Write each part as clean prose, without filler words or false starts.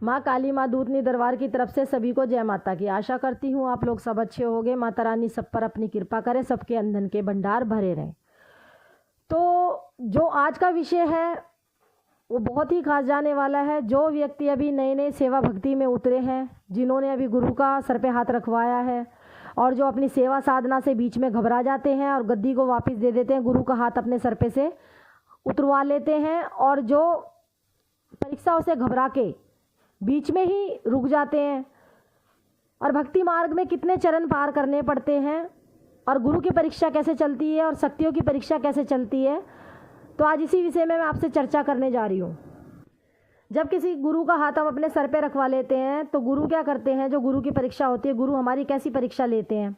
माँ काली, माँ दूतनी दरबार की तरफ से सभी को जय माता की। आशा करती हूँ आप लोग सब अच्छे होंगे। माता रानी सब पर अपनी कृपा करे, सबके अंधन के भंडार भरे रहें। तो जो आज का विषय है वो बहुत ही खास जाने वाला है। जो व्यक्ति अभी नए नए सेवा भक्ति में उतरे हैं, जिन्होंने अभी गुरु का सर पे हाथ रखवाया है और जो अपनी सेवा साधना से बीच में घबरा जाते हैं और गद्दी को वापस दे देते हैं, गुरु का हाथ अपने सर पे से उतरवा लेते हैं, और जो परीक्षाओं से घबरा के बीच में ही रुक जाते हैं, और भक्ति मार्ग में कितने चरण पार करने पड़ते हैं, और गुरु की परीक्षा कैसे चलती है और शक्तियों की परीक्षा कैसे चलती है, तो आज इसी विषय में मैं आपसे चर्चा करने जा रही हूँ। जब किसी गुरु का हाथ हम अपने सर पे रखवा लेते हैं तो गुरु क्या करते हैं, जो गुरु की परीक्षा होती है, गुरु हमारी कैसी परीक्षा लेते हैं।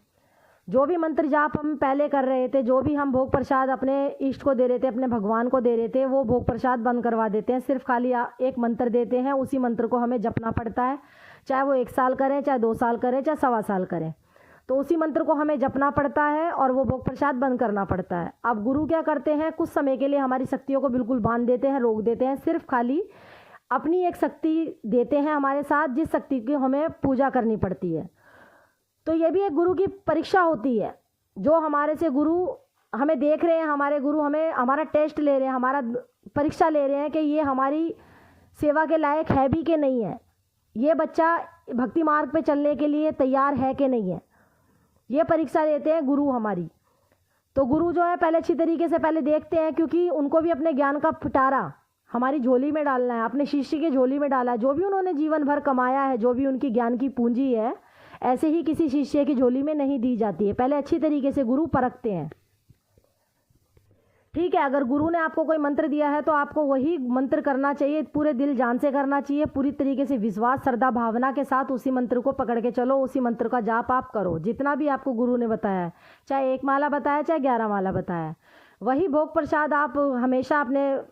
जो भी मंत्र जाप हम पहले कर रहे थे, जो भी हम भोग प्रसाद अपने इष्ट को दे रहे थे, अपने भगवान को दे रहे थे, वो भोग प्रसाद बंद करवा देते हैं। सिर्फ खाली एक मंत्र देते हैं, उसी मंत्र को हमें जपना पड़ता है। चाहे वो 1 साल करें, चाहे 2 साल करें, चाहे 1.25 साल करें, तो उसी मंत्र को हमें जपना पड़ता है और वो भोग प्रसाद बंद करना पड़ता है। अब गुरु क्या करते हैं, कुछ समय के लिए हमारी शक्तियों को बिल्कुल बांध देते हैं, रोक देते हैं। सिर्फ खाली अपनी एक शक्ति देते हैं हमारे साथ, जिस शक्ति की हमें पूजा करनी पड़ती है। तो ये भी एक गुरु की परीक्षा होती है। जो हमारे से गुरु हमें देख रहे हैं, हमारे गुरु हमें हमारा टेस्ट ले रहे हैं, हमारा परीक्षा ले रहे हैं कि ये हमारी सेवा के लायक है भी कि नहीं है, ये बच्चा भक्ति मार्ग पे चलने के लिए तैयार है कि नहीं है। ये परीक्षा लेते हैं गुरु हमारी। तो गुरु जो है पहले अच्छी तरीके से पहले देखते हैं, क्योंकि उनको भी अपने ज्ञान का पिटारा हमारी झोली में डालना है, अपने शिष्य की झोली में डाला है। जो भी उन्होंने जीवन भर कमाया है, जो भी उनकी ज्ञान की पूंजी है, ऐसे ही किसी शिष्य की झोली में नहीं दी जाती है। पहले अच्छी तरीके से गुरु परखते हैं। ठीक है, अगर गुरु ने आपको कोई मंत्र दिया है तो आपको वही मंत्र करना चाहिए, पूरे दिल जान से करना चाहिए, पूरी तरीके से विश्वास श्रद्धा भावना के साथ उसी मंत्र को पकड़ के चलो, उसी मंत्र का जाप आप करो, जितना भी आपको गुरु ने बताया है। चाहे 1 माला बताया, चाहे 11 माला बताया, वही भोग प्रसाद आप हमेशा अपने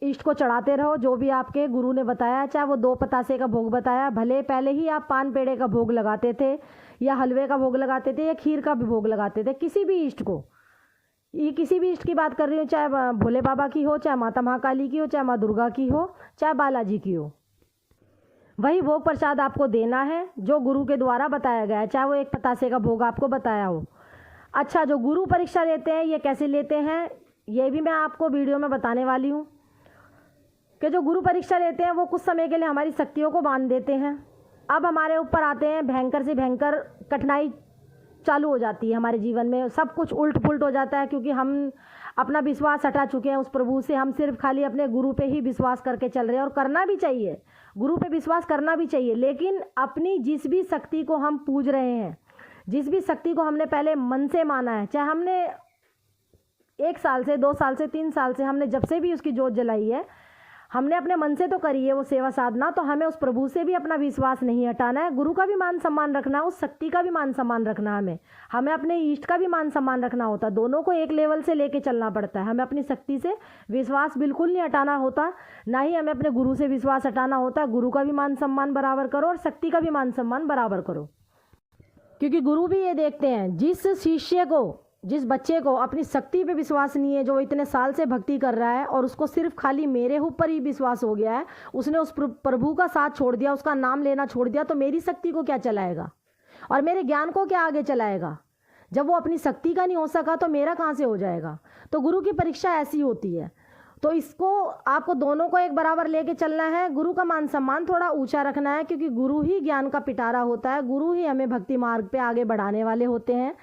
इष्ट को चढ़ाते रहो, जो भी आपके गुरु ने बताया। चाहे वो 2 पतासे का भोग बताया, भले पहले ही आप पान पेड़े का भोग लगाते थे, या हलवे का भोग लगाते थे, या खीर का भी भोग लगाते थे, किसी भी इष्ट को, ये किसी भी इष्ट की बात कर रही हूँ, चाहे भोले बाबा की हो, चाहे माता महाकाली की हो, चाहे माँ दुर्गा की हो, चाहे बालाजी की हो, वही भोग प्रसाद आपको देना है जो गुरु के द्वारा बताया गया है, चाहे वो 1 पतासे का भोग आपको बताया हो। अच्छा, जो गुरु परीक्षा लेते हैं ये कैसे लेते हैं, ये भी मैं आपको वीडियो में बताने वाली हूँ। कि जो गुरु परीक्षा लेते हैं वो कुछ समय के लिए हमारी शक्तियों को बांध देते हैं। अब हमारे ऊपर आते हैं भयंकर से भयंकर कठिनाई चालू हो जाती है हमारे जीवन में, सब कुछ उल्ट पुल्ट हो जाता है, क्योंकि हम अपना विश्वास हटा चुके हैं उस प्रभु से। हम सिर्फ खाली अपने गुरु पे ही विश्वास करके चल रहे हैं, और करना भी चाहिए, गुरु पे विश्वास करना भी चाहिए। लेकिन अपनी जिस भी शक्ति को हम पूज रहे हैं, जिस भी शक्ति को हमने पहले मन से माना है, चाहे हमने 1 साल से, 2 साल से, 3 साल से, हमने जब से भी उसकी जोत जलाई है, हमने अपने मन से तो करी है वो सेवा साधना, तो हमें उस प्रभु से भी अपना विश्वास नहीं हटाना है। गुरु का भी मान सम्मान रखना है, उस शक्ति का भी मान सम्मान रखना है, हमें अपने इष्ट का भी मान सम्मान रखना होता है। दोनों को एक लेवल से लेके चलना पड़ता है। हमें अपनी शक्ति से विश्वास बिल्कुल नहीं हटाना होता, ना ही हमें अपने गुरु से विश्वास हटाना होता है। गुरु का भी मान सम्मान बराबर करो और शक्ति का भी मान सम्मान बराबर करो, क्योंकि गुरु भी ये देखते हैं, जिस शिष्य को, जिस बच्चे को अपनी शक्ति पे विश्वास नहीं है, जो इतने साल से भक्ति कर रहा है और उसको सिर्फ खाली मेरे ऊपर ही विश्वास हो गया है, उसने उस प्रभु का साथ छोड़ दिया, उसका नाम लेना छोड़ दिया, तो मेरी शक्ति को क्या चलाएगा और मेरे ज्ञान को क्या आगे चलाएगा। जब वो अपनी शक्ति का नहीं हो सका तो मेरा कहाँ से हो जाएगा। तो गुरु की परीक्षा ऐसी होती है। तो इसको आपको दोनों को एक बराबर लेके चलना है। गुरु का मान सम्मान थोड़ा ऊंचा रखना है, क्योंकि गुरु ही ज्ञान का पिटारा होता है, गुरु ही हमें भक्ति मार्ग पे आगे बढ़ाने वाले होते हैं।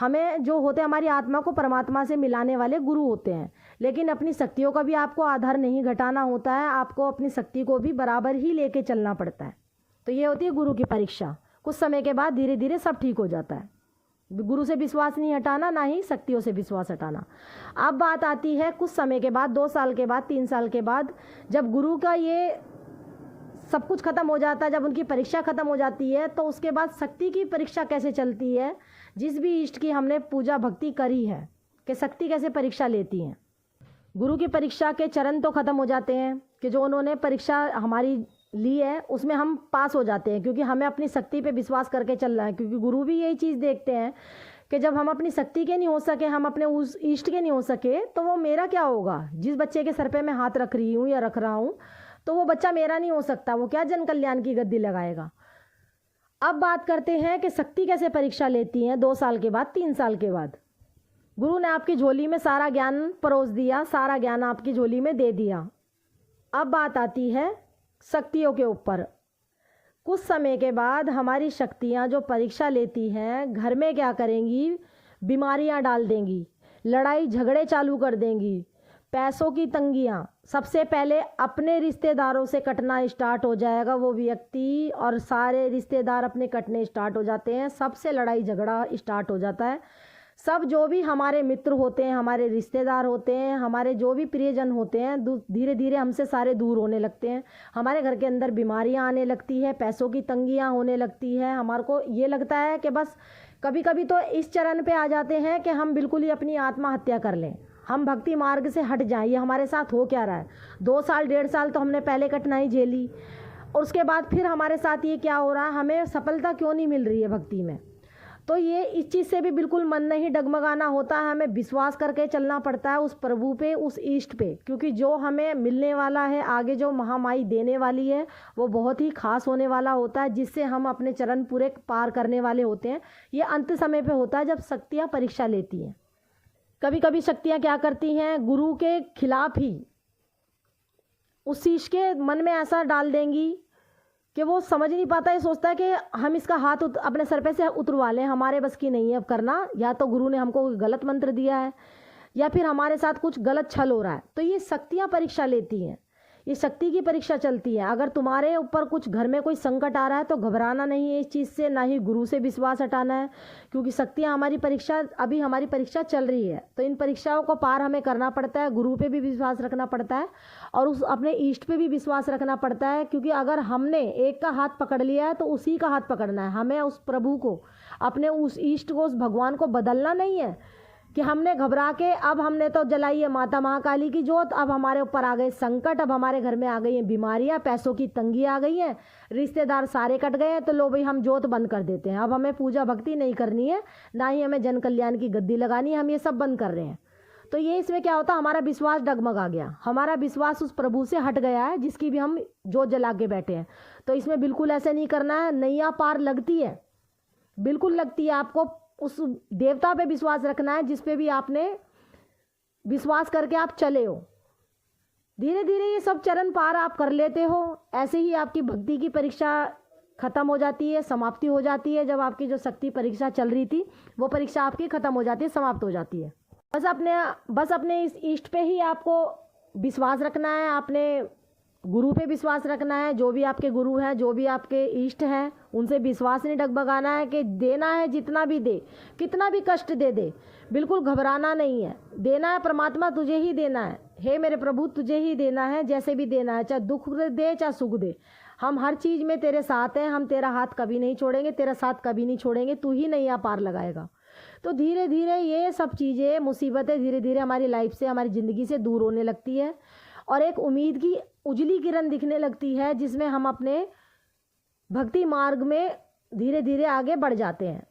हमें जो होते हैं, हमारी आत्मा को परमात्मा से मिलाने वाले गुरु होते हैं। लेकिन अपनी शक्तियों का भी आपको आधार नहीं घटाना होता है, आपको अपनी शक्ति को भी बराबर ही लेके चलना पड़ता है। तो ये होती है गुरु की परीक्षा। कुछ समय के बाद धीरे धीरे सब ठीक हो जाता है। गुरु से विश्वास नहीं हटाना, ना ही शक्तियों से विश्वास हटाना। अब बात आती है कुछ समय के बाद, 2 साल के बाद, 3 साल के बाद, जब गुरु का ये सब कुछ खत्म हो जाता है, जब उनकी परीक्षा खत्म हो जाती है, तो उसके बाद शक्ति की परीक्षा कैसे चलती है। जिस भी इष्ट की हमने पूजा भक्ति करी है, कि शक्ति कैसे परीक्षा लेती है। गुरु की परीक्षा के चरण तो खत्म हो जाते हैं, कि जो उन्होंने परीक्षा हमारी ली है उसमें हम पास हो जाते हैं, क्योंकि हमें अपनी शक्ति पे विश्वास करके चलना है। क्योंकि गुरु भी यही चीज़ देखते हैं कि जब हम अपनी शक्ति के नहीं हो सके, हम अपने उस इष्ट के नहीं हो सके, तो वो मेरा क्या होगा। जिस बच्चे के सर पे मैं हाथ रख रही हूँ या रख रहा हूँ, तो वो बच्चा मेरा नहीं हो सकता, वो क्या जन कल्याण की गद्दी लगाएगा। अब बात करते हैं कि शक्ति कैसे परीक्षा लेती हैं 2 साल के बाद, 3 साल के बाद। गुरु ने आपकी झोली में सारा ज्ञान परोस दिया, सारा ज्ञान आपकी झोली में दे दिया। अब बात आती है शक्तियों के ऊपर। कुछ समय के बाद हमारी शक्तियाँ जो परीक्षा लेती हैं, घर में क्या करेंगी, बीमारियाँ डाल देंगी, लड़ाई झगड़े चालू कर देंगी, पैसों की तंगियाँ। सबसे पहले अपने रिश्तेदारों से कटना स्टार्ट हो जाएगा वो व्यक्ति, और सारे रिश्तेदार अपने कटने स्टार्ट हो जाते हैं, सबसे लड़ाई झगड़ा स्टार्ट हो जाता है। सब जो भी हमारे मित्र होते हैं, हमारे रिश्तेदार होते हैं, हमारे जो भी प्रियजन होते हैं, धीरे धीरे हमसे सारे दूर होने लगते हैं। हमारे घर के अंदर बीमारियां आने लगती है, पैसों की तंगियां होने लगती है। हमारे को ये लगता है कि बस कभी कभी तो इस चरण पे आ जाते हैं कि हम बिल्कुल ही अपनी आत्महत्या कर लें, हम भक्ति मार्ग से हट जाएं। ये हमारे साथ हो क्या रहा है? 2 साल 1.5 साल तो हमने पहले कठिनाई झेली, और उसके बाद फिर हमारे साथ ये क्या हो रहा है, हमें सफलता क्यों नहीं मिल रही है भक्ति में? तो ये इस चीज़ से भी बिल्कुल मन नहीं डगमगाना होता है। हमें विश्वास करके चलना पड़ता है उस प्रभु पे, उस इष्ट पे, क्योंकि जो हमें मिलने वाला है आगे, जो महामाई देने वाली है, वो बहुत ही खास होने वाला होता है, जिससे हम अपने चरण पूरे पार करने वाले होते हैं। ये अंत समय पे होता है जब शक्तियाँ परीक्षा लेती हैं। कभी कभी शक्तियाँ क्या करती हैं, गुरु के खिलाफ ही उस शिष्य के मन में ऐसा डाल देंगी कि वो समझ नहीं पाता, ये सोचता है कि हम इसका हाथ अपने सर पे से उतरवा लें, हमारे बस की नहीं है अब करना, या तो गुरु ने हमको गलत मंत्र दिया है, या फिर हमारे साथ कुछ गलत छल हो रहा है। तो ये शक्तियाँ परीक्षा लेती हैं, ये शक्ति की परीक्षा चलती है। अगर तुम्हारे ऊपर कुछ घर में कोई संकट आ रहा है तो घबराना नहीं है इस चीज़ से, ना ही गुरु से विश्वास हटाना है, क्योंकि शक्तियाँ हमारी परीक्षा, अभी हमारी परीक्षा चल रही है, तो इन परीक्षाओं को पार हमें करना पड़ता है। गुरु पे भी विश्वास रखना पड़ता है और उस अपने इष्ट पे भी विश्वास रखना पड़ता है, क्योंकि अगर हमने एक का हाथ पकड़ लिया है तो उसी का हाथ पकड़ना है। हमें उस प्रभु को, अपने उस इष्ट को, उस भगवान को बदलना नहीं है कि हमने घबरा के, अब हमने तो जलाई है माता महाकाली की जोत, अब हमारे ऊपर आ गए संकट, अब हमारे घर में आ गई हैं बीमारियां, पैसों की तंगी आ गई है, रिश्तेदार सारे कट गए हैं, तो लो भाई हम जोत बंद कर देते हैं, अब हमें पूजा भक्ति नहीं करनी है, ना ही हमें जन कल्याण की गद्दी लगानी है, हम ये सब बंद कर रहे हैं। तो ये इसमें क्या होता है, हमारा विश्वास डगमगा गया, हमारा विश्वास उस प्रभु से हट गया है जिसकी भी हम जोत जला के बैठे हैं। तो इसमें बिल्कुल ऐसे नहीं करना है। नैया पार लगती है, बिल्कुल लगती है। आपको उस देवता पे विश्वास रखना है जिस पे भी आपने विश्वास करके आप चले हो। धीरे धीरे ये सब चरण पार आप कर लेते हो, ऐसे ही आपकी भक्ति की परीक्षा खत्म हो जाती है, समाप्ति हो जाती है। जब आपकी जो शक्ति परीक्षा चल रही थी वो परीक्षा आपकी खत्म हो जाती है, समाप्त हो जाती है। बस अपने इस इष्ट पे ही आपको विश्वास रखना है, आपने गुरु पे विश्वास रखना है। जो भी आपके गुरु हैं, जो भी आपके इष्ट हैं, उनसे विश्वास नहीं डगमगाना है कि देना है जितना भी दे, कितना भी कष्ट दे दे, बिल्कुल घबराना नहीं है। देना है परमात्मा, तुझे ही देना है, हे मेरे प्रभु तुझे ही देना है, जैसे भी देना है, चाहे दुख दे चाहे सुख दे, हम हर चीज़ में तेरे साथ हैं, हम तेरा हाथ कभी नहीं छोड़ेंगे, तेरा साथ कभी नहीं छोड़ेंगे, तू ही नैया पार लगाएगा। तो धीरे धीरे ये सब चीज़ें, मुसीबतें धीरे धीरे हमारी लाइफ से, हमारी ज़िंदगी से दूर होने लगती है, और एक उम्मीद की उजली किरण दिखने लगती है, जिसमें हम अपने भक्ति मार्ग में धीरे धीरे आगे बढ़ जाते हैं।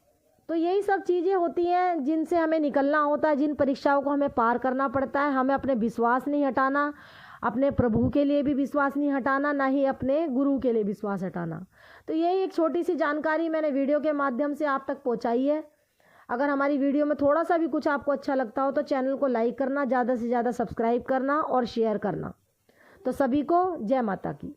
तो यही सब चीज़ें होती हैं जिनसे हमें निकलना होता है, जिन परीक्षाओं को हमें पार करना पड़ता है। हमें अपने विश्वास नहीं हटाना, अपने प्रभु के लिए भी विश्वास नहीं हटाना, ना ही अपने गुरु के लिए विश्वास हटाना। तो यही एक छोटी सी जानकारी मैंने वीडियो के माध्यम से आप तक पहुँचाई है। अगर हमारी वीडियो में थोड़ा सा भी कुछ आपको अच्छा लगता हो तो चैनल को लाइक करना, ज़्यादा से ज़्यादा सब्सक्राइब करना और शेयर करना। तो सभी को जय माता की।